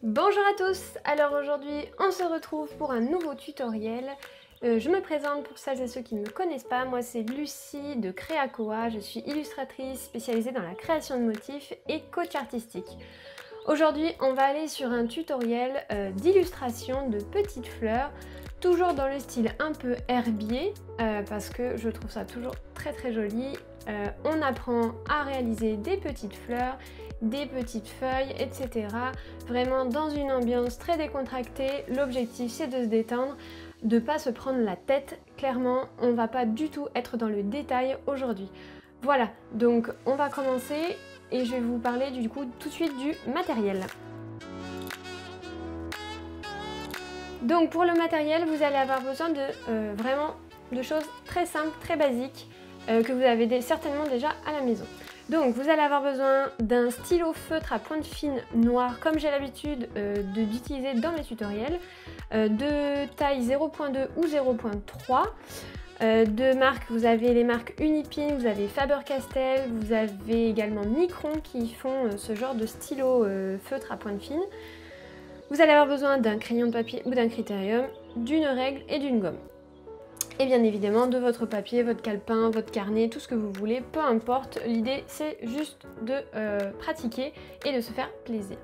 Bonjour à tous, alors aujourd'hui on se retrouve pour un nouveau tutoriel. Je me présente pour celles et ceux qui ne me connaissent pas, moi c'est Lucie de Créacoa, je suis illustratrice spécialisée dans la création de motifs et coach artistique. Aujourd'hui on va aller sur un tutoriel d'illustration de petites fleurs, toujours dans le style un peu herbier, parce que je trouve ça toujours très joli. On apprend à réaliser des petites fleurs, des petites feuilles, etc. Vraiment dans une ambiance très décontractée. L'objectif c'est de se détendre, de ne pas se prendre la tête. Clairement, on va pas du tout être dans le détail aujourd'hui. Voilà, donc on va commencer et je vais vous parler du coup tout de suite du matériel. Donc pour le matériel, vous allez avoir besoin de vraiment de choses très simples, très basiques, que vous avez certainement déjà à la maison. Donc vous allez avoir besoin d'un stylo feutre à pointe fine noir, comme j'ai l'habitude d'utiliser dans mes tutoriels, de taille 0.2 ou 0.3. De marques, vous avez les marques Unipin, vous avez Faber-Castell, vous avez également Micron qui font ce genre de stylo feutre à pointe fine. Vous allez avoir besoin d'un crayon de papier ou d'un critérium, d'une règle et d'une gomme. Et bien évidemment de votre papier, votre calepin, votre carnet, tout ce que vous voulez, peu importe. L'idée c'est juste de pratiquer et de se faire plaisir.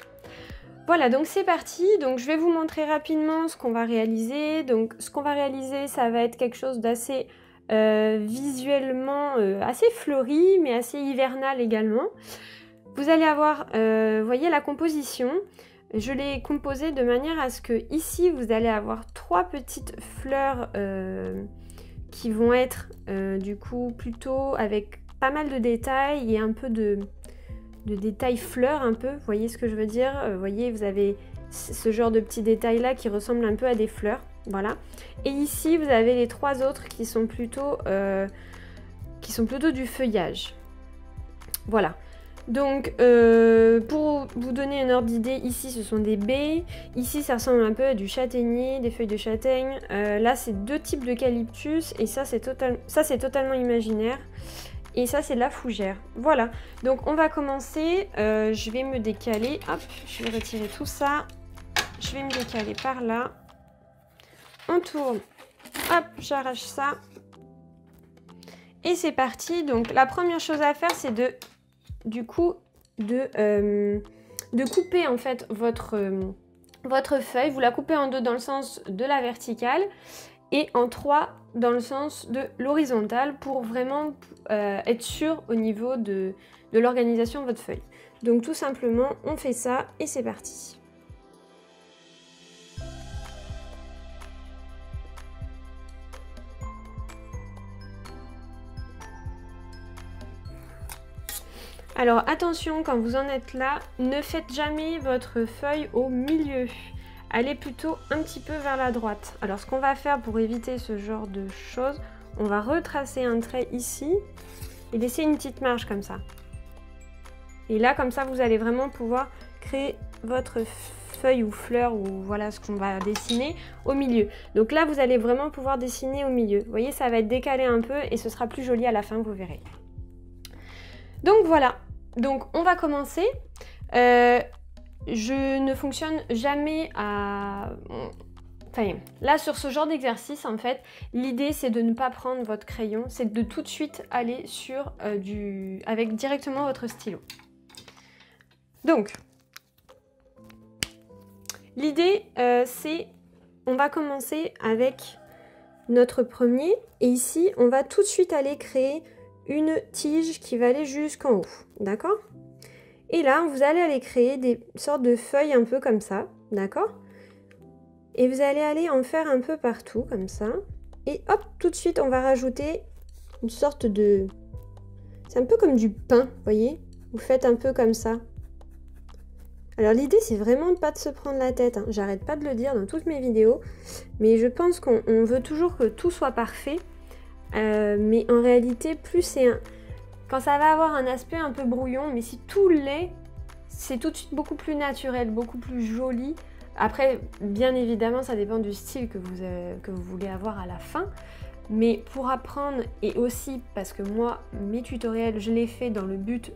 Voilà, donc c'est parti. Donc je vais vous montrer rapidement ce qu'on va réaliser. Donc ce qu'on va réaliser, ça va être quelque chose d'assez visuellement assez fleuri, mais assez hivernal également. Vous allez avoir, voyez la composition. Je l'ai composée de manière à ce que ici vous allez avoir 3 petites fleurs qui vont être du coup plutôt avec pas mal de détails et un peu de détails fleurs un peu, vous voyez ce que je veux dire, vous voyez vous avez ce genre de petits détails là qui ressemblent un peu à des fleurs, voilà. Et ici vous avez les 3 autres qui sont plutôt du feuillage, voilà. Donc pour vous donner un ordre d'idée, ici ce sont des baies, ici ça ressemble un peu à du châtaignier, des feuilles de châtaigne, là c'est 2 types d'eucalyptus et ça c'est totalement imaginaire et ça c'est de la fougère. Voilà, donc on va commencer, je vais me décaler, hop, je vais retirer tout ça, je vais me décaler par là, on tourne, hop, j'arrache ça et c'est parti. Donc la première chose à faire c'est de couper en fait votre feuille. Vous la coupez en 2 dans le sens de la verticale et en 3 dans le sens de l'horizontale pour vraiment être sûr au niveau de l'organisation de votre feuille. Donc tout simplement on fait ça et c'est parti. Alors attention, quand vous en êtes là, ne faites jamais votre feuille au milieu. Allez plutôt un petit peu vers la droite. Alors ce qu'on va faire pour éviter ce genre de choses, on va retracer un trait ici et laisser une petite marge comme ça. Et là, comme ça, vous allez vraiment pouvoir créer votre feuille ou fleur ou voilà ce qu'on va dessiner au milieu. Donc là, vous allez vraiment pouvoir dessiner au milieu. Vous voyez, ça va être décalé un peu et ce sera plus joli à la fin, vous verrez. Donc voilà, donc on va commencer. Je ne fonctionne jamais à... Enfin, là sur ce genre d'exercice en fait, l'idée c'est de ne pas prendre votre crayon, c'est de tout de suite aller sur avec directement votre stylo. Donc, l'idée c'est, on va commencer avec notre premier et ici on va tout de suite aller créer une tige qui va aller jusqu'en haut, d'accord? Et là, vous allez aller créer des sortes de feuilles un peu comme ça, d'accord? Et vous allez aller en faire un peu partout, comme ça. Et hop, tout de suite, on va rajouter une sorte de... C'est un peu comme du pain, vous voyez? Vous faites un peu comme ça. Alors l'idée, c'est vraiment de pas de se prendre la tête, hein. J'arrête pas de le dire dans toutes mes vidéos. Mais je pense qu'on veut toujours que tout soit parfait. Mais en réalité, plus c'est quand ça va avoir un aspect un peu brouillon, mais si tout l'est, c'est tout de suite beaucoup plus naturel, beaucoup plus joli. Après, bien évidemment, ça dépend du style que vous voulez avoir à la fin. Mais pour apprendre, et aussi parce que moi, mes tutoriels, je les fais dans le but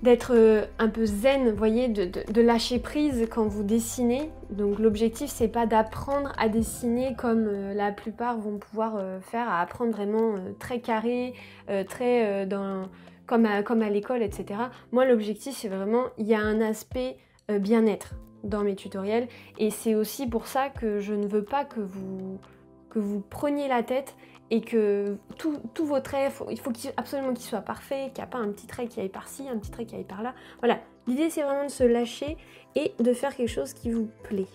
d'être un peu zen, vous voyez, de lâcher prise quand vous dessinez. Donc l'objectif, c'est pas d'apprendre à dessiner comme la plupart vont pouvoir faire, à apprendre vraiment très carré, très comme à l'école, etc. Moi, l'objectif, c'est vraiment, il y a un aspect bien-être dans mes tutoriels, et c'est aussi pour ça que je ne veux pas que vous preniez la tête et que tous vos traits, il faut absolument qu'ils soient parfaits, qu'il n'y a pas un petit trait qui aille par-ci, un petit trait qui aille par-là. Voilà, l'idée c'est vraiment de se lâcher et de faire quelque chose qui vous plaît.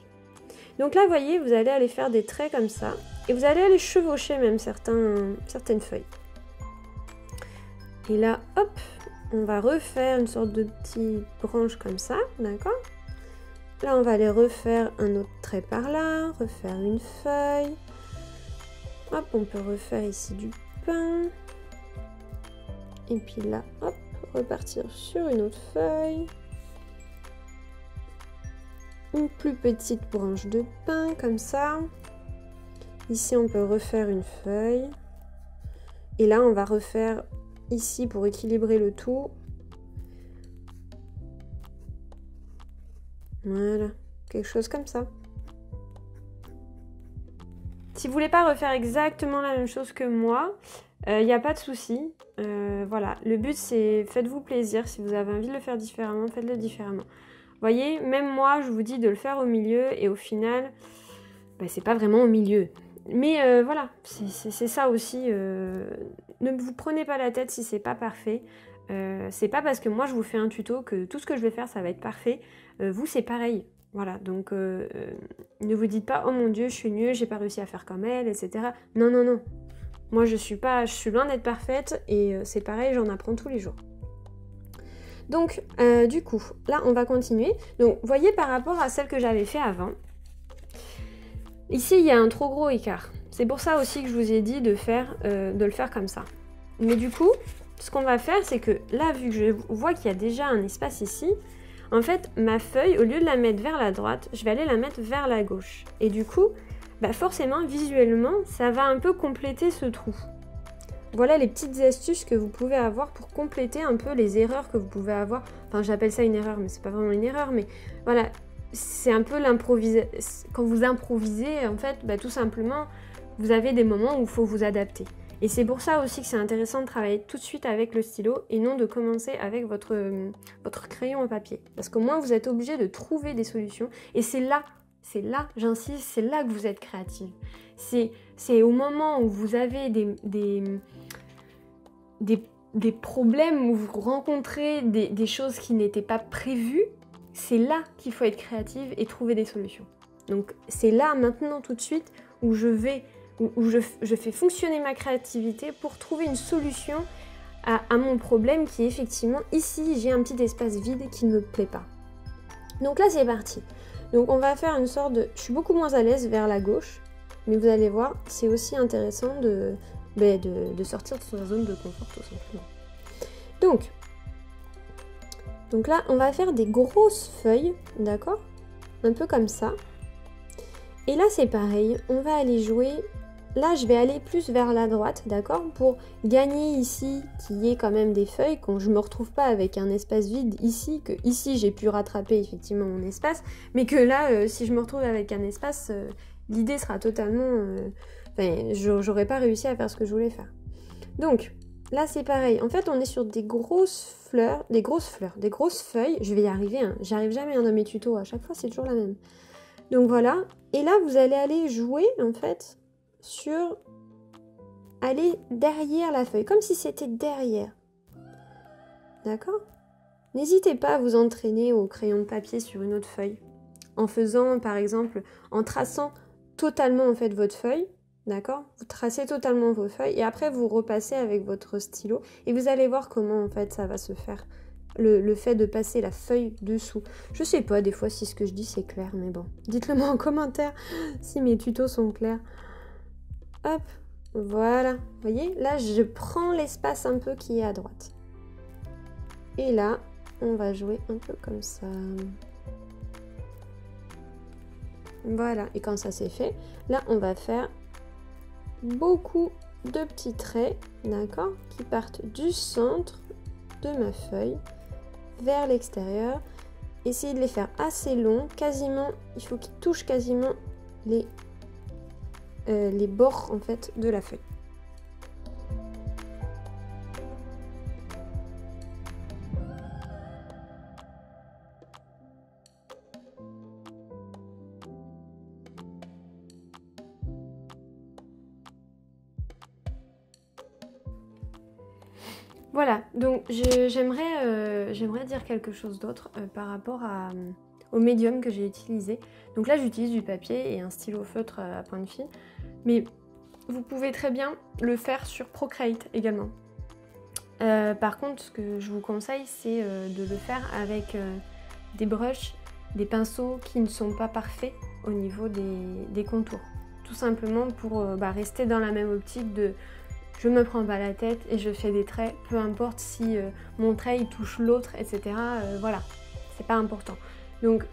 Donc là, vous voyez, vous allez aller faire des traits comme ça, et vous allez aller chevaucher même certaines feuilles. Et là, hop, on va refaire une sorte de petite branche comme ça, d'accord? Là, on va aller refaire un autre trait par là, refaire une feuille. Hop, on peut refaire ici du pain. Et puis là, hop, repartir sur une autre feuille. Une plus petite branche de pain, comme ça. Ici, on peut refaire une feuille. Et là, on va refaire ici pour équilibrer le tout. Voilà, quelque chose comme ça. Si vous voulez pas refaire exactement la même chose que moi, il n'y a pas de souci. Voilà, le but c'est faites-vous plaisir. Si vous avez envie de le faire différemment, faites-le différemment. Vous voyez, même moi, je vous dis de le faire au milieu, et au final, c'est pas vraiment au milieu. Mais voilà, c'est ça aussi. Ne vous prenez pas la tête si c'est pas parfait. C'est pas parce que moi je vous fais un tuto que tout ce que je vais faire ça va être parfait. Vous c'est pareil. Voilà, donc ne vous dites pas oh mon dieu je suis nulle, j'ai pas réussi à faire comme elle, etc. Non, non, non. Moi je suis loin d'être parfaite, et c'est pareil, j'en apprends tous les jours. Donc du coup, là on va continuer. Donc vous voyez par rapport à celle que j'avais fait avant, ici il y a un trop gros écart. C'est pour ça aussi que je vous ai dit de le faire comme ça. Mais du coup, ce qu'on va faire, c'est que là, vu que je vois qu'il y a déjà un espace ici, en fait, ma feuille, au lieu de la mettre vers la droite, je vais aller la mettre vers la gauche. Et du coup, forcément, visuellement, ça va un peu compléter ce trou. Voilà les petites astuces que vous pouvez avoir pour compléter un peu les erreurs que vous pouvez avoir. Enfin, j'appelle ça une erreur, mais c'est pas vraiment une erreur, mais voilà, c'est un peu l'improvisation. Quand vous improvisez, en fait, tout simplement, vous avez des moments où il faut vous adapter. Et c'est pour ça aussi que c'est intéressant de travailler tout de suite avec le stylo et non de commencer avec votre crayon à papier. Parce qu'au moins, vous êtes obligé de trouver des solutions. Et c'est là, j'insiste, c'est là que vous êtes créative. C'est au moment où vous avez des problèmes, où vous rencontrez des choses qui n'étaient pas prévues, c'est là qu'il faut être créative et trouver des solutions. Donc c'est là, maintenant, tout de suite, où je fais fonctionner ma créativité pour trouver une solution à mon problème qui est effectivement, ici, j'ai un petit espace vide qui ne me plaît pas. Donc là, c'est parti. Donc on va faire une sorte de... Je suis beaucoup moins à l'aise vers la gauche, mais vous allez voir, c'est aussi intéressant de sortir de sa zone de confort, tout simplement. Donc là, on va faire des grosses feuilles, d'accord? Un peu comme ça. Et là, c'est pareil, on va aller jouer... Là, je vais aller plus vers la droite, d'accord? Pour gagner ici, qu'il y ait quand même des feuilles, que je ne me retrouve pas avec un espace vide ici, que ici, j'ai pu rattraper effectivement mon espace, mais que là, si je me retrouve avec un espace, l'idée sera totalement... j'aurais pas réussi à faire ce que je voulais faire. Donc, là, c'est pareil. En fait, on est sur des grosses feuilles. Je vais y arriver, hein. J'arrive jamais dans mes tutos, à chaque fois, c'est toujours la même. Donc voilà. Et là, vous allez aller jouer, en fait... sur aller derrière la feuille, comme si c'était derrière. D'accord? N'hésitez pas à vous entraîner au crayon de papier sur une autre feuille, en faisant, par exemple, en traçant totalement en fait votre feuille, d'accord? Vous tracez totalement vos feuilles et après vous repassez avec votre stylo et vous allez voir comment en fait ça va se faire. Le fait de passer la feuille dessous. Je sais pas des fois si ce que je dis c'est clair, mais bon. Dites-le moi en commentaire si mes tutos sont clairs. Hop, voilà. Vous voyez, là, je prends l'espace un peu qui est à droite. Et là, on va jouer un peu comme ça. Voilà. Et quand ça c'est fait, là, on va faire beaucoup de petits traits, d'accord, qui partent du centre de ma feuille vers l'extérieur. Essayez de les faire assez longs, quasiment, il faut qu'ils touchent quasiment les bords en fait de la feuille. Voilà, donc j'aimerais dire quelque chose d'autre par rapport au médium que j'ai utilisé. Donc là j'utilise du papier et un stylo feutre à pointe fine, mais vous pouvez très bien le faire sur Procreate également. Par contre, ce que je vous conseille, c'est de le faire avec des brushes, des pinceaux qui ne sont pas parfaits au niveau des contours. Tout simplement pour rester dans la même optique de je me prends pas la tête et je fais des traits, peu importe si mon trait il touche l'autre, etc. Voilà, c'est pas important. Donc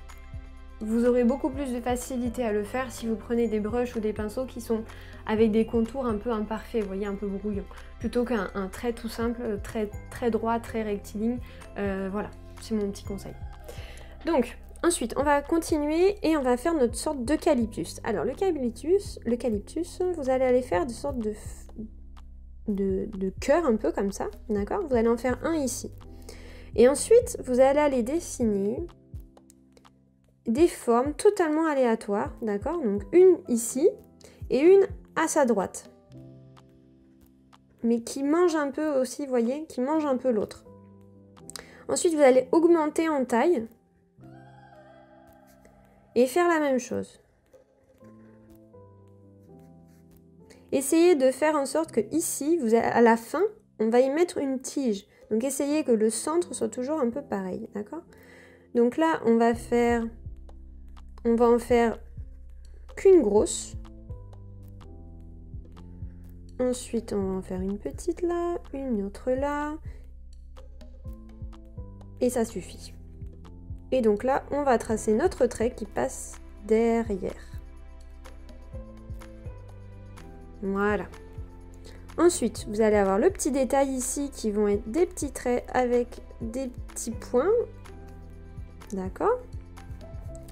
vous aurez beaucoup plus de facilité à le faire si vous prenez des brushes ou des pinceaux qui sont avec des contours un peu imparfaits, vous voyez, un peu brouillons, plutôt qu'un trait tout simple, très droit, très rectiligne. Voilà, c'est mon petit conseil. Donc ensuite, on va continuer et on va faire notre sorte d'eucalyptus. Alors l'eucalyptus, vous allez aller faire des sortes de cœur un peu comme ça, d'accord? Vous allez en faire un ici. Et ensuite, vous allez aller dessiner des formes totalement aléatoires, d'accord? Donc une ici et une à sa droite. Mais qui mange un peu aussi, vous voyez, qui mange un peu l'autre. Ensuite, vous allez augmenter en taille et faire la même chose. Essayez de faire en sorte que ici, à la fin, on va y mettre une tige. Donc essayez que le centre soit toujours un peu pareil, d'accord? Donc là, on va en faire qu'une grosse. Ensuite, on va en faire une petite là, une autre là. Et ça suffit. Et donc là, on va tracer notre trait qui passe derrière. Voilà. Ensuite, vous allez avoir le petit détail ici qui vont être des petits traits avec des petits points. D'accord?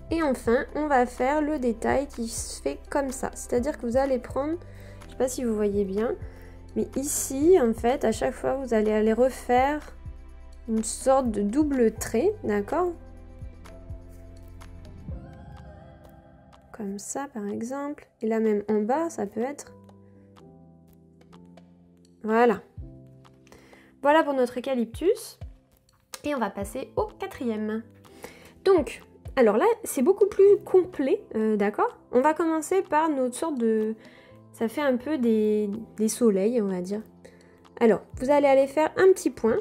Et enfin, on va faire le détail qui se fait comme ça. C'est-à-dire que vous allez prendre, je ne sais pas si vous voyez bien, mais ici, en fait, à chaque fois, vous allez aller refaire une sorte de double trait, d'accord? Comme ça, par exemple. Et là, même en bas, ça peut être... Voilà. Voilà pour notre eucalyptus. Et on va passer au quatrième. Donc, alors là, c'est beaucoup plus complet, d'accord? On va commencer par notre sorte de... Ça fait un peu des soleils, on va dire. Alors, vous allez aller faire un petit point.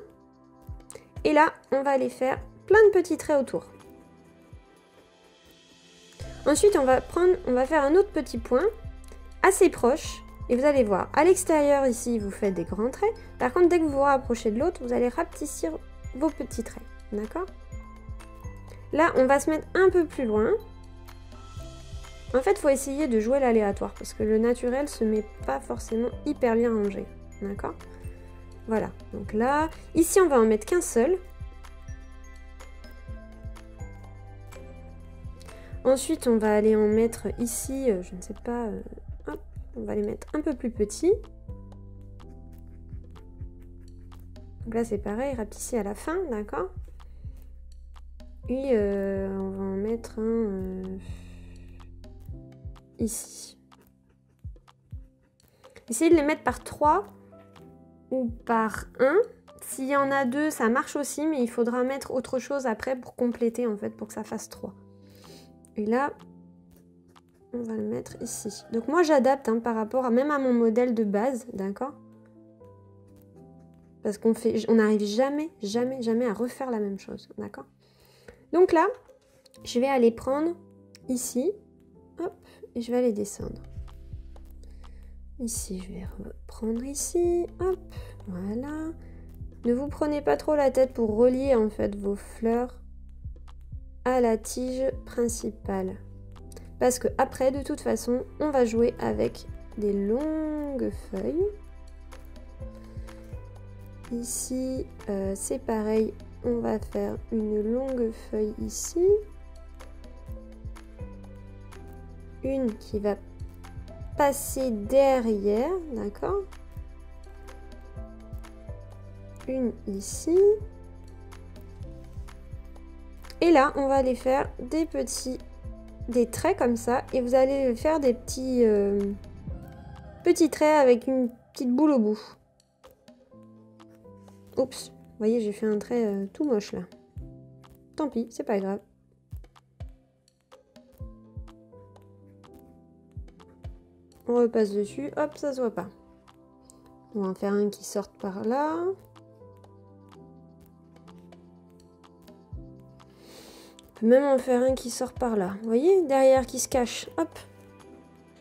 Et là, on va aller faire plein de petits traits autour. Ensuite, on va faire un autre petit point, assez proche. Et vous allez voir, à l'extérieur ici, vous faites des grands traits. Par contre, dès que vous vous rapprochez de l'autre, vous allez rapetissir vos petits traits. D'accord? Là, on va se mettre un peu plus loin. En fait, il faut essayer de jouer l'aléatoire parce que le naturel se met pas forcément hyper bien rangé. D'accord? Voilà. Donc là, ici, on va en mettre qu'un seul. Ensuite, on va aller en mettre ici, je ne sais pas... hop, on va les mettre un peu plus petits. Donc là, c'est pareil, rapetissez à la fin, d'accord? Et on va en mettre un ici. Essayez de les mettre par 3 ou par 1. S'il y en a 2, ça marche aussi, mais il faudra mettre autre chose après pour compléter, en fait, pour que ça fasse 3. Et là, on va le mettre ici. Donc moi, j'adapte par rapport même à mon modèle de base, d'accord? Parce qu'on n'arrive jamais à refaire la même chose, d'accord? Donc là, je vais aller prendre ici, hop, et je vais aller descendre. Ici, je vais reprendre ici, hop, voilà. Ne vous prenez pas trop la tête pour relier en fait vos fleurs à la tige principale. Parce que après, de toute façon, on va jouer avec des longues feuilles. Ici, c'est pareil on va faire une longue feuille ici. Une qui va passer derrière, d'accord? Une ici. Et là, on va aller faire des traits comme ça. Et vous allez faire des petits traits avec une petite boule au bout. Oups, vous voyez, j'ai fait un trait tout moche là. Tant pis, c'est pas grave. On repasse dessus, hop, ça se voit pas. On va en faire un qui sorte par là. On peut même en faire un qui sort par là. Vous voyez, derrière qui se cache, hop.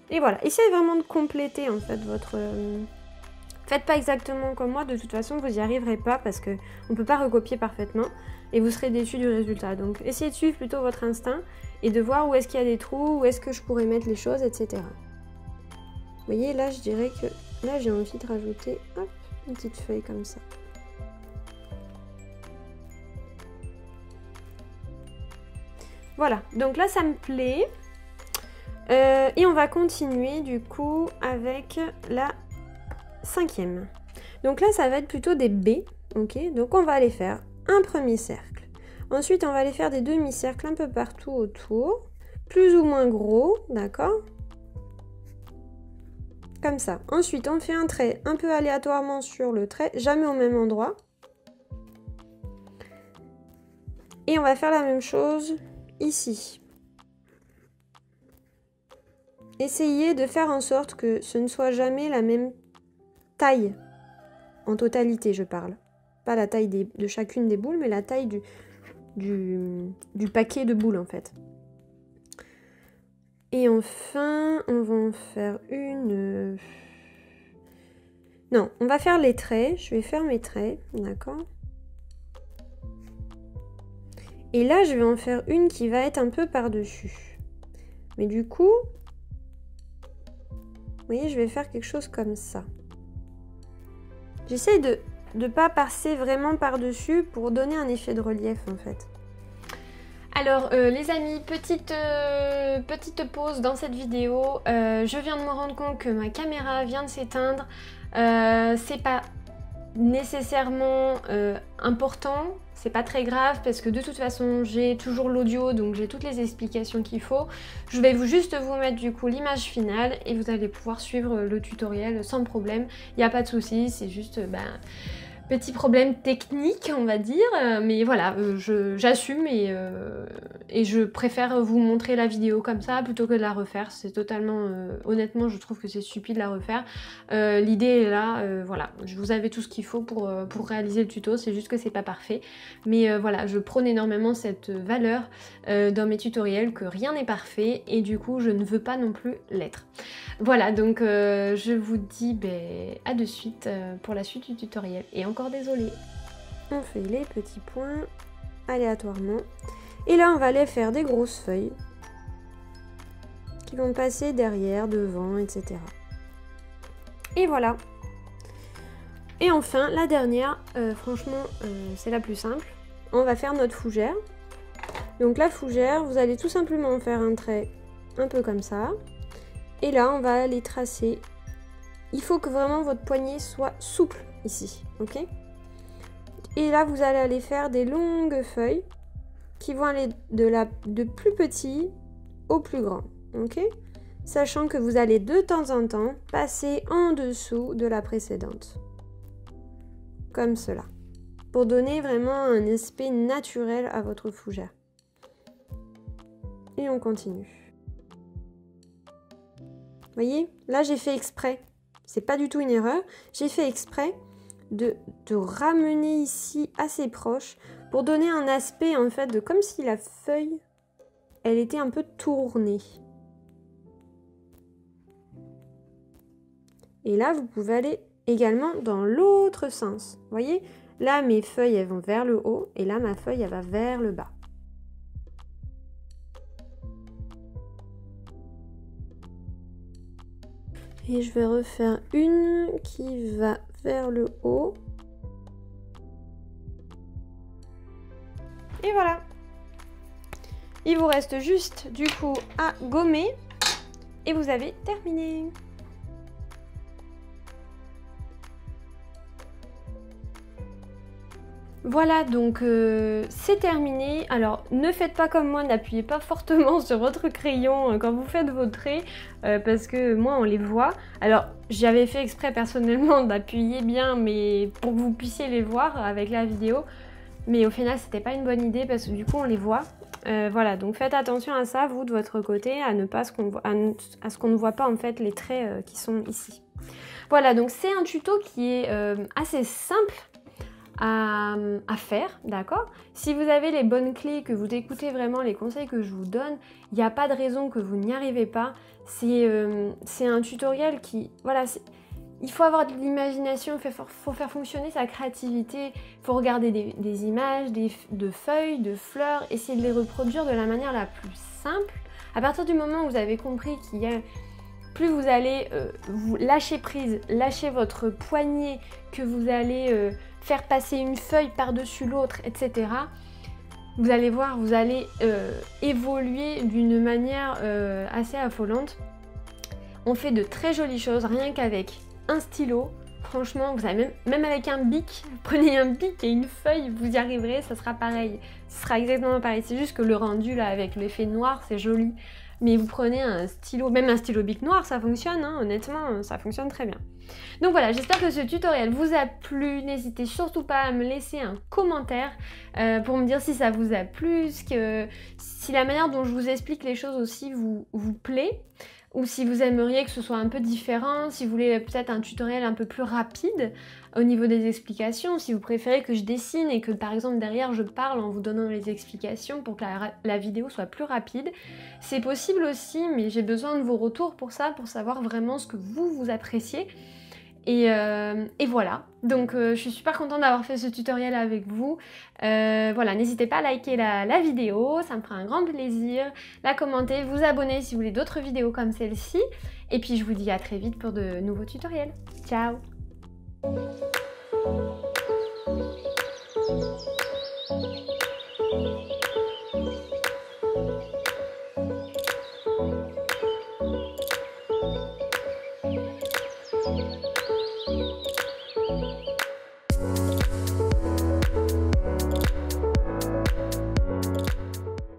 Et voilà, essayez vraiment de compléter en fait votre... Faites pas exactement comme moi, de toute façon vous n'y arriverez pas parce qu'on ne peut pas recopier parfaitement et vous serez déçu du résultat. Donc essayez de suivre plutôt votre instinct et de voir où est-ce qu'il y a des trous, où est-ce que je pourrais mettre les choses, etc. Vous voyez, là je dirais que là j'ai envie de rajouter hop, une petite feuille comme ça. Voilà, donc là ça me plaît. Et on va continuer du coup avec la 5e. Donc là ça va être plutôt des baies, ok? Donc on va aller faire un premier cercle. Ensuite on va aller faire des demi-cercles un peu partout autour, plus ou moins gros, d'accord? Comme ça. Ensuite on fait un trait un peu aléatoirement sur le trait, jamais au même endroit. Et on va faire la même chose ici. Essayez de faire en sorte que ce ne soit jamais la même taille, en totalité je parle. Pas la taille de chacune des boules, mais la taille du paquet de boules en fait. Et enfin, on va en faire une... Non, on va faire les traits, je vais faire mes traits, d'accord? Et là, je vais en faire une qui va être un peu par-dessus. Mais du coup... Vous voyez, je vais faire quelque chose comme ça. J'essaie de ne pas passer vraiment par-dessus pour donner un effet de relief en fait. Alors les amis, petite pause dans cette vidéo. Je viens de me rendre compte que ma caméra vient de s'éteindre. C'est pas nécessairement important, c'est pas très grave parce que de toute façon j'ai toujours l'audio, donc j'ai toutes les explications qu'il faut. Je vais juste vous mettre du coup l'image finale et vous allez pouvoir suivre le tutoriel sans problème. Il n'y a pas de souci, c'est juste petit problème technique on va dire, mais voilà, j'assume et je préfère vous montrer la vidéo comme ça plutôt que de la refaire. C'est totalement, honnêtement je trouve que c'est stupide de la refaire. L'idée est là, voilà, vous avez tout ce qu'il faut pour réaliser le tuto, c'est juste que c'est pas parfait. Mais voilà, je prône énormément cette valeur dans mes tutoriels, que rien n'est parfait et du coup je ne veux pas non plus l'être. Voilà, donc je vous dis à de suite pour la suite du tutoriel. Et encore désolée. On fait les petits points aléatoirement. Et là, on va aller faire des grosses feuilles qui vont passer derrière, devant, etc. Et voilà. Et enfin, la dernière, franchement, c'est la plus simple. On va faire notre fougère. Donc la fougère, vous allez tout simplement faire un trait un peu comme ça. Et là, on va aller tracer. Il faut que vraiment votre poignet soit souple ici, ok? Et là, vous allez aller faire des longues feuilles qui vont aller de plus petit au plus grand, ok? Sachant que vous allez de temps en temps passer en dessous de la précédente. Comme cela. Pour donner vraiment un aspect naturel à votre fougère. Et on continue. Vous voyez, là j'ai fait exprès, c'est pas du tout une erreur, j'ai fait exprès de ramener ici assez proche pour donner un aspect en fait de comme si la feuille, elle était un peu tournée. Et là vous pouvez aller également dans l'autre sens, vous voyez, là mes feuilles elles vont vers le haut et là ma feuille elle va vers le bas. Et je vais refaire une qui va vers le haut. Et voilà. Il vous reste juste du coup à gommer et vous avez terminé. Voilà, donc c'est terminé. Alors ne faites pas comme moi, n'appuyez pas fortement sur votre crayon quand vous faites vos traits parce que moi on les voit. Alors j'avais fait exprès personnellement d'appuyer bien mais pour que vous puissiez les voir avec la vidéo. Mais au final c'était pas une bonne idée parce que du coup on les voit. Voilà, donc faites attention à ça, vous de votre côté, à ce qu'on ne voit pas en fait les traits qui sont ici. Voilà, donc c'est un tuto qui est assez simple à faire, d'accord? Si vous avez les bonnes clés, que vous écoutez vraiment les conseils que je vous donne, il n'y a pas de raison que vous n'y arrivez pas. C'est un tutoriel qui, voilà, il faut avoir de l'imagination, il faut faire fonctionner sa créativité, il faut regarder des images, de feuilles, de fleurs, essayer de les reproduire de la manière la plus simple. À partir du moment où vous avez compris qu'il y a plus vous allez vous lâcher prise, lâcher votre poignet, que vous allez faire passer une feuille par-dessus l'autre, etc. Vous allez voir, vous allez évoluer d'une manière assez affolante. On fait de très jolies choses, rien qu'avec un stylo. Franchement, vous avez même avec un bic, prenez un bic et une feuille, vous y arriverez, ça sera pareil. Ce sera exactement pareil, c'est juste que le rendu là avec l'effet noir, c'est joli. Mais vous prenez un stylo, même un stylo bic noir, ça fonctionne, hein, honnêtement, ça fonctionne très bien. Donc voilà, j'espère que ce tutoriel vous a plu. N'hésitez surtout pas à me laisser un commentaire pour me dire si ça vous a plu, si la manière dont je vous explique les choses aussi vous plaît, ou si vous aimeriez que ce soit un peu différent, si vous voulez peut-être un tutoriel un peu plus rapide au niveau des explications, si vous préférez que je dessine et que par exemple derrière je parle en vous donnant les explications pour que la vidéo soit plus rapide. C'est possible aussi, mais j'ai besoin de vos retours pour ça, pour savoir vraiment ce que vous appréciez. Et voilà, donc je suis super contente d'avoir fait ce tutoriel avec vous. Voilà, n'hésitez pas à liker la vidéo, ça me fera un grand plaisir. La commenter, vous abonner si vous voulez d'autres vidéos comme celle-ci. Et puis je vous dis à très vite pour de nouveaux tutoriels. Ciao!